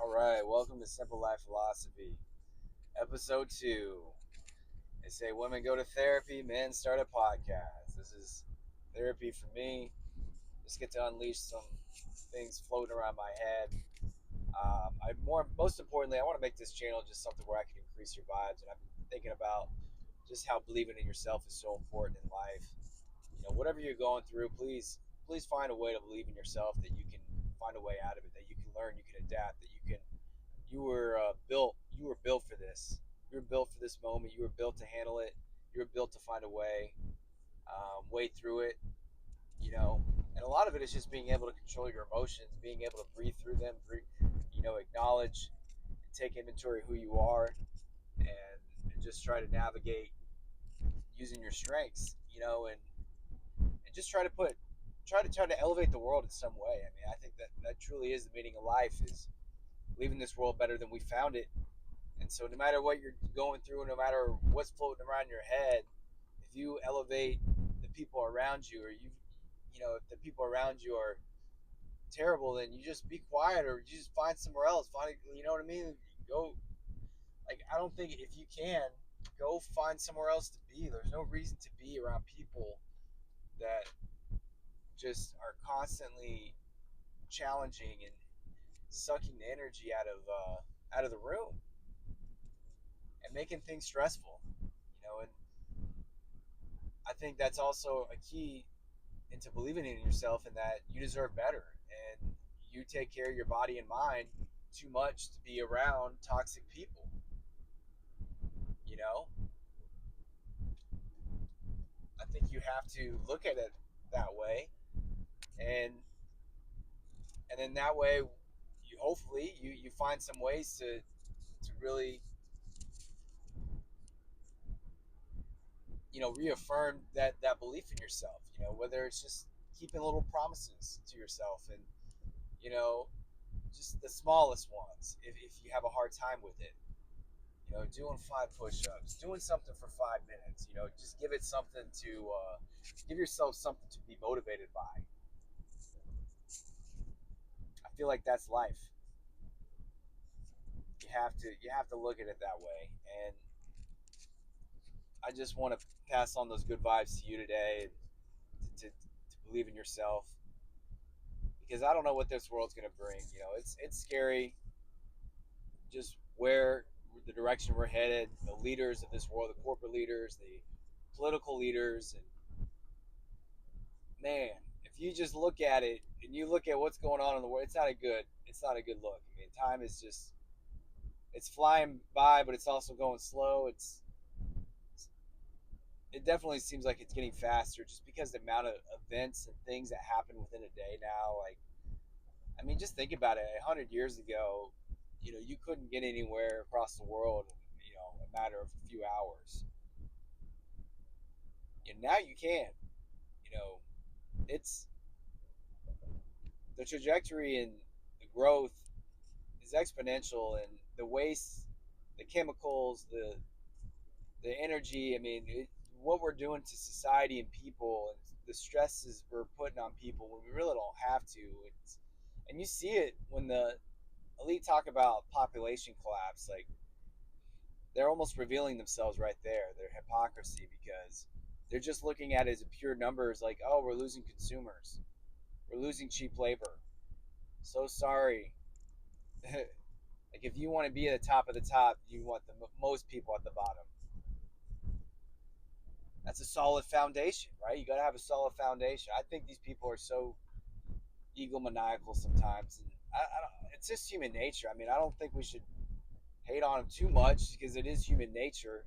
All right, welcome to Simple Life Philosophy, episode 2. They say women go to therapy, men start a podcast. This is therapy for me. Just get to unleash some things floating around my head. Most importantly, I want to make this channel just something where I can increase your vibes. And I've been thinking about just how believing in yourself is so important in life. Whatever you're going through, please find a way to believe in yourself, that you can find a way out of it, that you can learn, you can adapt, that you were built for this. You were built for this moment. You were built to handle it. You were built to find a way through it. You know, and a lot of it is just being able to control your emotions, being able to breathe through them, acknowledge and take inventory of who you are, and just try to navigate using your strengths. And just try to elevate the world in some way. I mean, I think that truly is the meaning of life, is leaving this world better than we found it. And so, no matter what you're going through, no matter what's floating around your head, if you elevate the people around you, or if the people around you are terrible, then you just be quiet, or you just find somewhere else. You know what I mean? Go, I don't think, if you can, go find somewhere else to be. There's no reason to be around people that just are constantly challenging and sucking the energy out of the room and making things stressful. And I think that's also a key into believing in yourself, and that you deserve better, and you take care of your body and mind too much to be around toxic people. You know, I think you have to look at it that way, and then that way, you find some ways to really reaffirm that belief in yourself. Whether it's just keeping little promises to yourself, and you know just the smallest ones, if you have a hard time with it. Doing 5 push-ups, doing something for 5 minutes. Just give yourself something to be motivated by. I feel like that's life. You have to look at it that way, and I just want to pass on those good vibes to you today, to believe in yourself, because I don't know what this world's going to bring. It's scary, just where the direction we're headed. The leaders of this world, the corporate leaders, the political leaders, and man, if you just look at it and you look at what's going on in the world, it's not a good look. I mean, time is just, it's flying by, but it's also going slow. It definitely seems like it's getting faster, just because the amount of events and things that happen within a day now. Like, I mean, just think about it. 100 years ago, you couldn't get anywhere across the world in a matter of a few hours. And now you can. You know, it's the trajectory and the growth is exponential, and the waste, the chemicals, the energy. I mean, what we're doing to society and people, and the stresses we're putting on people when we really don't have to. And you see it when the elite talk about population collapse. Like, they're almost revealing themselves right there, their hypocrisy, because they're just looking at it as pure numbers. Like, oh, we're losing consumers, we're losing cheap labor. So sorry. Like, if you want to be at the top of the top, you want the most people at the bottom. That's a solid foundation, right? You got to have a solid foundation. I think these people are so egomaniacal sometimes, and I don't, it's just human nature. I mean, I don't think we should hate on them too much, because it is human nature.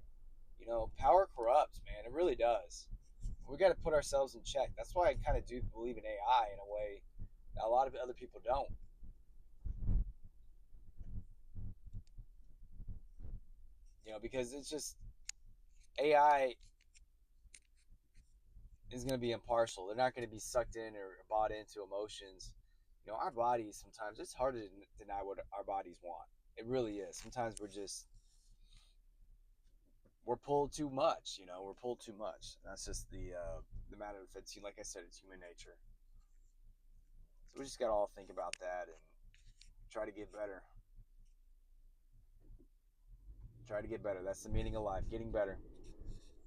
Power corrupts, man. It really does. We got to put ourselves in check. That's why I kind of do believe in AI in a way that a lot of other people don't. Because it's just, AI is going to be impartial. They're not going to be sucked in or bought into emotions. Our bodies, sometimes it's hard to deny what our bodies want. It really is. Sometimes we're pulled too much. We're pulled too much. That's just the matter of it. Like I said, it's human nature. So we just got to all think about that and try to get better. Try to get better. That's the meaning of life. Getting better.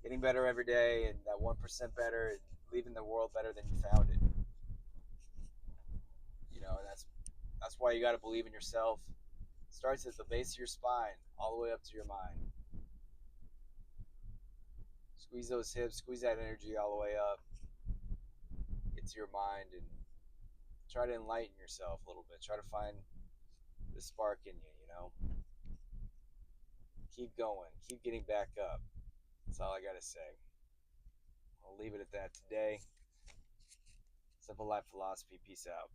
Getting better every day, and that 1% better, and leaving the world better than you found it. And that's why you got to believe in yourself. It starts at the base of your spine, all the way up to your mind. Squeeze those hips, squeeze that energy all the way up. Get to your mind and try to enlighten yourself a little bit. Try to find the spark in you. Keep going. Keep getting back up. That's all I got to say. I'll leave it at that today. Simple Life Philosophy. Peace out.